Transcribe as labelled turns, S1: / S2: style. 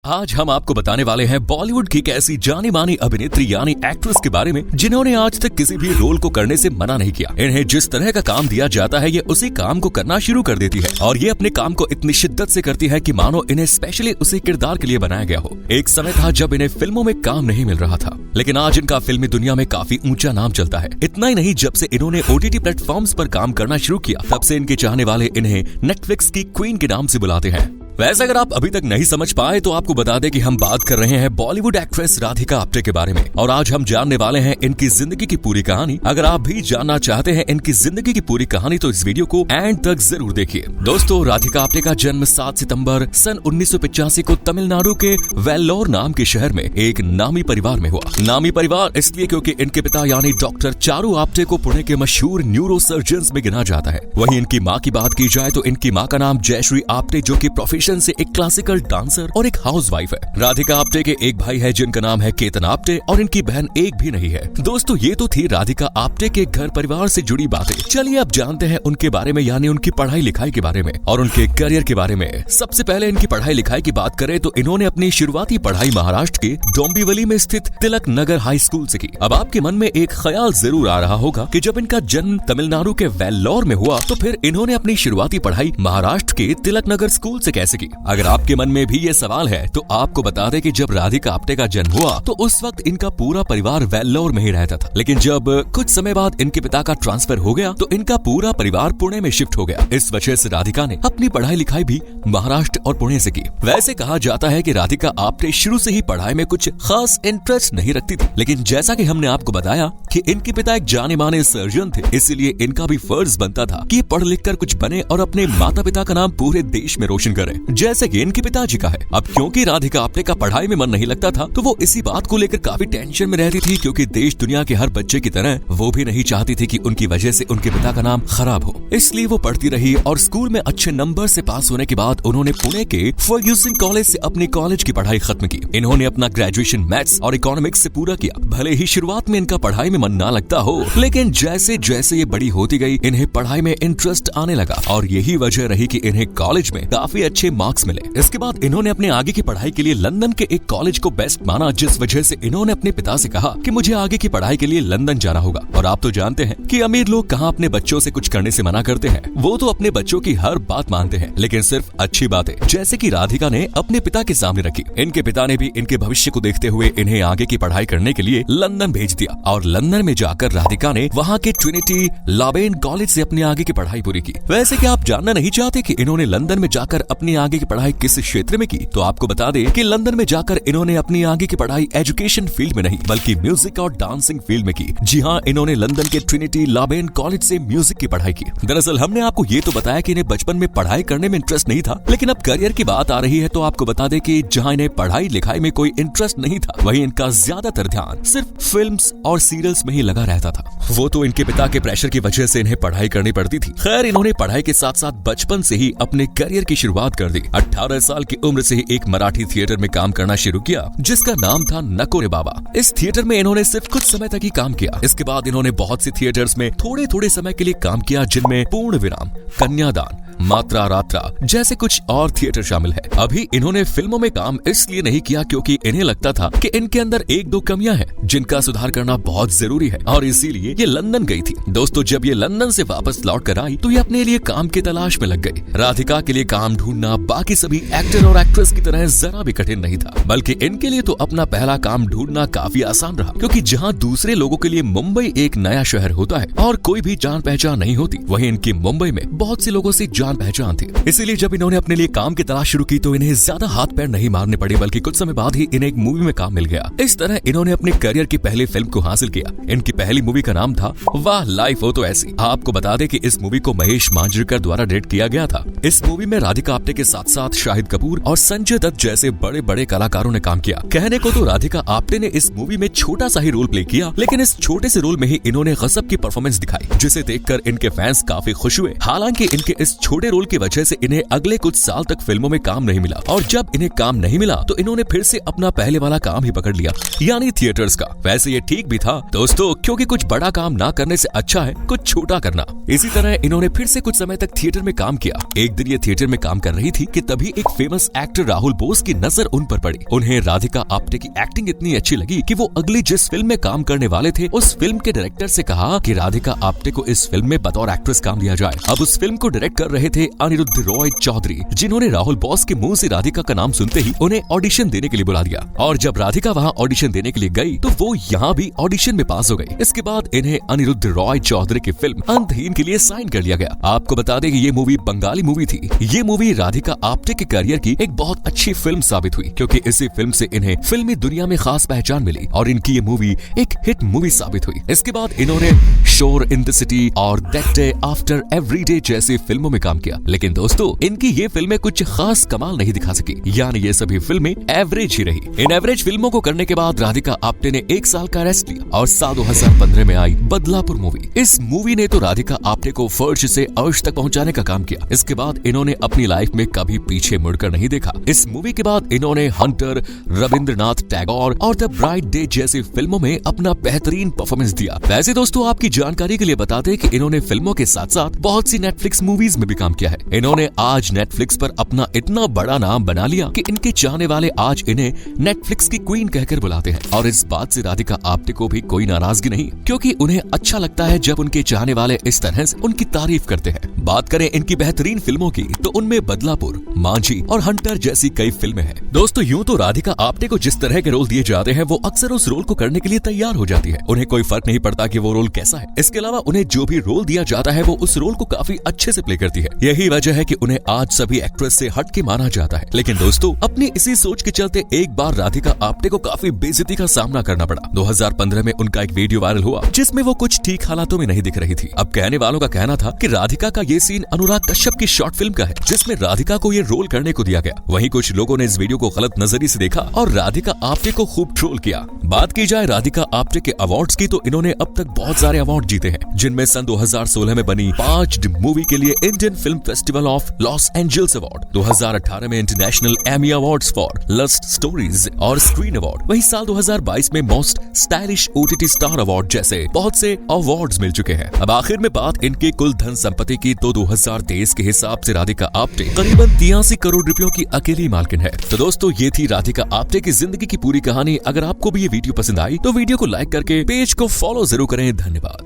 S1: आज हम आपको बताने वाले हैं बॉलीवुड की एक ऐसी जानी मानी अभिनेत्री यानी एक्ट्रेस के बारे में जिन्होंने आज तक किसी भी रोल को करने से मना नहीं किया। इन्हें जिस तरह का काम दिया जाता है ये उसी काम को करना शुरू कर देती है और ये अपने काम को इतनी शिद्दत से करती है कि मानो इन्हें स्पेशली उसी किरदार के लिए बनाया गया हो। एक समय था जब इन्हें फिल्मों में काम नहीं मिल रहा था, लेकिन आज इनका फिल्मी दुनिया में काफी ऊंचा नाम चलता है। इतना ही नहीं, जब से इन्होंने OTT प्लेटफॉर्म्स पर काम करना शुरू किया तब से इनके चाहने वाले इन्हें नेटफ्लिक्स की क्वीन के नाम से बुलाते हैं। वैसे अगर आप अभी तक नहीं समझ पाए तो आपको बता दें कि हम बात कर रहे हैं बॉलीवुड एक्ट्रेस राधिका आप्टे के बारे में और आज हम जानने वाले हैं इनकी जिंदगी की पूरी कहानी। अगर आप भी जानना चाहते हैं इनकी जिंदगी की पूरी कहानी तो इस वीडियो को एंड तक जरूर देखिए। दोस्तों, राधिका आप्टे का जन्म 7 सितंबर सन 1985 को तमिलनाडु के वेल्लोर नाम के शहर में एक नामी परिवार में हुआ। नामी परिवार इसलिए क्योंकि इनके पिता यानी डॉक्टर चारू आप्टे को पुणे के मशहूर न्यूरो सर्जन में गिना जाता है। वहीं इनकी माँ की बात की जाए तो इनकी माँ का नाम जयश्री आप्टे जो की प्रोफेशन से एक क्लासिकल डांसर और एक हाउसवाइफ है। राधिका आप्टे के एक भाई है जिनका नाम है केतन आप्टे और इनकी बहन एक भी नहीं है। दोस्तों, ये तो थी राधिका आप्टे के घर परिवार से जुड़ी बातें। चलिए अब जानते हैं उनके बारे में, यानी उनकी पढ़ाई लिखाई के बारे में और उनके करियर के बारे में। सबसे पहले इनकी पढ़ाई लिखाई की बात करें तो इन्होंने अपनी शुरुआती पढ़ाई महाराष्ट्र के डोंबिवली में स्थित तिलक नगर हाई स्कूल से की। अब आपके मन में एक ख्याल जरूर आ रहा होगा कि जब इनका जन्म तमिलनाडु के वेल्लोर में हुआ तो फिर इन्होंने अपनी शुरुआती पढ़ाई महाराष्ट्र के तिलक नगर स्कूल से कैसे की। अगर आपके मन में भी ये सवाल है तो आपको बता दें कि जब राधिका आप्टे का जन्म हुआ तो उस वक्त इनका पूरा परिवार वेल्लोर में ही रहता था, लेकिन जब कुछ समय बाद इनके पिता का ट्रांसफर हो गया तो इनका पूरा परिवार पुणे में शिफ्ट हो गया। इस वजह से राधिका ने अपनी पढ़ाई लिखाई भी महाराष्ट्र और पुणे से की। वैसे कहा जाता है कि राधिका आप्टे शुरू से ही पढ़ाई में कुछ खास इंटरेस्ट नहीं रखती थी, लेकिन जैसा कि हमने आपको बताया कि इनके पिता एक जाने माने सर्जन थे, इसलिए इनका भी फर्ज बनता था कि पढ़ लिख कर कुछ बने और अपने माता पिता का नाम पूरे देश में रोशन करे जैसे कि इनके पिताजी का है। अब क्योंकि राधिका आप्टे का पढ़ाई में मन नहीं लगता था तो वो इसी बात को लेकर काफी टेंशन में रहती थी, क्योंकि देश दुनिया के हर बच्चे की तरह वो भी नहीं चाहती थी कि उनकी वजह से उनके पिता का नाम खराब हो। इसलिए वो पढ़ती रही और स्कूल में अच्छे नंबर से पास होने के बाद उन्होंने पुणे के फर्ग्यूसन कॉलेज से अपनी कॉलेज की पढ़ाई खत्म की। इन्होंने अपना ग्रेजुएशन मैथ्स और इकोनॉमिक्स से पूरा किया। भले ही शुरुआत में इनका पढ़ाई में मन ना लगता हो, लेकिन जैसे जैसे ये बड़ी होती गई इन्हें पढ़ाई में इंटरेस्ट आने लगा और यही वजह रही कि इन्हें कॉलेज में काफी अच्छे मार्क्स मिले। इसके बाद इन्होंने अपने आगे की पढ़ाई के लिए लंदन के एक कॉलेज को बेस्ट माना, जिस वजह से इन्होंने अपने पिता से कहा कि मुझे आगे की पढ़ाई के लिए लंदन जाना होगा। और आप तो जानते हैं कि अमीर लोग कहाँ अपने बच्चों से कुछ करने से मना करते हैं, वो तो अपने बच्चों की हर बात मानते हैं, लेकिन सिर्फ अच्छी बातें, जैसे कि राधिका ने अपने पिता के सामने रखी। इनके पिता ने भी इनके भविष्य को देखते हुए इन्हें आगे की पढ़ाई करने के लिए लंदन भेज दिया और लंदन में जाकर राधिका ने वहाँ के ट्रिनिटी लाबेन कॉलेज से अपनी आगे की पढ़ाई पूरी की। वैसे क्या आप जानना नहीं चाहते कि इन्होंने लंदन में जाकर अपनी आगे की पढ़ाई किस क्षेत्र में की? तो आपको बता दें कि लंदन में जाकर इन्होंने अपनी आगे की पढ़ाई एजुकेशन फील्ड में नहीं बल्कि म्यूजिक और डांसिंग फील्ड में की। जी हाँ, इन्होंने लंदन के ट्रिनिटी लाबेन कॉलेज से म्यूजिक की पढ़ाई की। दरअसल हमने आपको ये तो बताया कि इन्हें बचपन में पढ़ाई करने में इंटरेस्ट नहीं था, लेकिन अब करियर की बात आ रही है तो आपको बता दें कि जहाँ इन्हें पढ़ाई लिखाई में कोई इंटरेस्ट नहीं था, वहीं इनका ज्यादातर ध्यान सिर्फ फिल्म्स और सीरियल्स में ही लगा रहता था। वो तो इनके पिता के प्रेशर की वजह से इन्हें पढ़ाई करनी पड़ती थी। खैर, इन्होंने पढ़ाई के साथ साथ बचपन से ही अपने करियर की शुरुआत कर दी। 18 साल की उम्र से ही एक मराठी थिएटर में काम करना शुरू किया जिसका नाम था नको रे बाबा। इस थिएटर में इन्होंने सिर्फ कुछ समय तक ही काम किया। इसके बाद इन्होंने बहुत सी थिएटर्स में थोड़े थोड़े समय के लिए काम किया, जिनमें पूर्ण विराम, कन्यादान, मात्रा रात्रा जैसे कुछ और थिएटर शामिल है। अभी इन्होंने फिल्मों में काम इसलिए नहीं किया क्योंकि इन्हें लगता था कि इनके अंदर एक दो कमियां हैं जिनका सुधार करना बहुत जरूरी है और इसीलिए ये लंदन गई थी। दोस्तों, जब ये लंदन से वापस लौट कर आई तो ये अपने लिए काम की तलाश में लग गई। राधिका के लिए काम ढूंढना बाकी सभी एक्टर और एक्ट्रेस की तरह जरा भी कठिन नहीं था, बल्कि इनके लिए तो अपना पहला काम ढूंढना काफी आसान रहा, क्योंकि जहाँ दूसरे लोगों के लिए मुंबई एक नया शहर होता है और कोई भी जान पहचान नहीं होती, वहीं इनकी मुंबई में बहुत से लोगों से जान पहचान थी। इसीलिए जब इन्होंने अपने लिए काम की तलाश शुरू की तो इन्हें ज्यादा हाथ पैर नहीं मारने पड़े, बल्कि कुछ समय बाद ही इन्हें एक मूवी में काम मिल गया। इस तरह इन्होंने अपने करियर की पहली फिल्म को हासिल किया। इनकी पहली मूवी का नाम था वाह लाइफ हो तो ऐसी। आपको बता दें कि इस मूवी को महेश मांजरेकर द्वारा डायरेक्ट किया गया था। इस मूवी में राधिका आप्टे के साथ साथ शाहिद कपूर और संजय दत्त जैसे बड़े बड़े कलाकारों ने काम किया। कहने को तो राधिका आप्टे ने इस मूवी में छोटा सा ही रोल प्ले किया, लेकिन इस छोटे से रोल में ही इन्होंने गजब की परफॉर्मेंस दिखाई, जिसे देखकर इनके फैंस काफी खुश हुए। हालांकि इनके इस छोटे छोटे रोल की वजह से इन्हें अगले कुछ साल तक फिल्मों में काम नहीं मिला, और जब इन्हें काम नहीं मिला तो इन्होंने फिर से अपना पहले वाला काम ही पकड़ लिया, यानी थिएटर्स का। वैसे ये ठीक भी था दोस्तों, क्योंकि कुछ बड़ा काम ना करने से अच्छा है कुछ छोटा करना। इसी तरह इन्होंने फिर से कुछ समय तक थिएटर में काम किया। एक दिन ये थिएटर में काम कर रही थी कि तभी एक फेमस एक्टर राहुल बोस की नजर उन पर पड़ी। उन्हें राधिका आप्टे की एक्टिंग इतनी अच्छी लगी कि वो अगली जिस फिल्म में काम करने वाले थे उस फिल्म के डायरेक्टर से कहा कि राधिका आप्टे को इस फिल्म में बतौर एक्ट्रेस काम दिया जाए। अब उस फिल्म को डायरेक्ट कर रहे थे अनिरुद्ध रॉय चौधरी, जिन्होंने राहुल बॉस के मुंह से राधिका का नाम सुनते ही उन्हें ऑडिशन देने के लिए बुला दिया। और जब राधिका वहाँ ऑडिशन देने के लिए गई तो वो यहाँ भी ऑडिशन में पास हो गई। इसके बाद इन्हें अनिरुद्ध रॉय चौधरी की फिल्म अंतहीन के लिए साइन कर लिया गया। आपको बता दें कि ये मूवी बंगाली मूवी थी। ये मूवी राधिका आप्टे के करियर की एक बहुत अच्छी फिल्म साबित हुई, क्योंकि इसी फिल्म से इन्हें फिल्मी दुनिया में खास पहचान मिली और इनकी ये मूवी एक हिट मूवी साबित हुई। इसके बाद इन्होंने शोर इन द सिटी और that day after every day जैसी फिल्मों में काम किया, लेकिन दोस्तों इनकी ये फिल्में कुछ खास कमाल नहीं दिखा सकी, यानी ये सभी फिल्में एवरेज ही रही। इन एवरेज फिल्मों को करने के बाद राधिका आप्टे ने 1 साल का रेस्ट लिया और साल 2015 में आई बदलापुर मूवी। इस मूवी ने तो राधिका आप्टे को फर्श से अर्श तक पहुंचाने का काम किया। इसके बाद इन्होंने अपनी लाइफ में कभी पीछे मुड़कर नहीं देखा। इस मूवी के बाद इन्होंने हंटर, रविंद्रनाथ टैगोर और द ब्राइट डे जैसी फिल्मों में अपना बेहतरीन परफॉर्मेंस दिया। वैसे दोस्तों आपकी जानकारी के लिए बता दें कि इन्होंने फिल्मों के साथ साथ बहुत सी नेटफ्लिक्स मूवीज में भी काम किया है। इन्होंने आज नेटफ्लिक्स पर अपना इतना बड़ा नाम बना लिया कि इनके चाहने वाले आज इन्हें नेटफ्लिक्स की क्वीन कहकर बुलाते हैं। और इस बात से राधिका आप्टे को भी कोई नाराजगी नहीं, क्योंकि उन्हें अच्छा लगता है जब उनके चाहने वाले इस तरह से उनकी तारीफ करते हैं। बात करें इनकी बेहतरीन फिल्मों की तो उनमें बदलापुर, मांझी और हंटर जैसी कई फिल्में हैं। दोस्तों यूं तो राधिका आप्टे को जिस तरह के रोल दिए जाते हैं वो अक्सर उस रोल को करने के लिए तैयार हो जाती है। उन्हें कोई फर्क नहीं पड़ता कि वो रोल कैसा है। इसके अलावा उन्हें जो भी रोल दिया जाता है वो उस रोल को काफी अच्छे से प्ले करती है। यही वजह है कि उन्हें आज सभी एक्ट्रेस से हट के माना जाता है। लेकिन दोस्तों अपनी इसी सोच के चलते एक बार राधिका आप्टे को काफी बेइज्जती का सामना करना पड़ा। 2015 में उनका एक वीडियो वायरल हुआ जिसमें वो कुछ ठीक हालातों में नहीं दिख रही थी। अब कहने वालों का कहना था कि राधिका का ये सीन अनुराग कश्यप की शॉर्ट फिल्म का है जिसमें राधिका को ये रोल करने को दिया गया। वहीं कुछ लोगों ने इस वीडियो को गलत नजरिए से देखा और राधिका आप्टे को खूब ट्रोल किया। बात की जाए राधिका आप्टे के अवार्ड्स की तो इन्होंने अब तक बहुत सारे अवार्ड जीते हैं, जिनमें सन 2016 में बनी 5 मूवी के लिए Indian film festival of Los Angeles award, 2018 में international Emmy awards for Lust Stories और स्क्रीन अवार्ड, वहीं साल 2022 में most stylish OTT star award जैसे बहुत से अवार्ड्स मिल चुके हैं। अब आखिर में बात इनके कुल धन संपत्ति की तो 2023 के हिसाब से राधिका आप्टे करीबन 83 करोड़ रुपयों की अकेली मालकिन है। तो दोस्तों ये थी राधिका आप्टे की जिंदगी की पूरी कहानी। अगर आपको भी ये वीडियो पसंद आई तो वीडियो को लाइक करके पेज को फॉलो जरूर करें। धन्यवाद।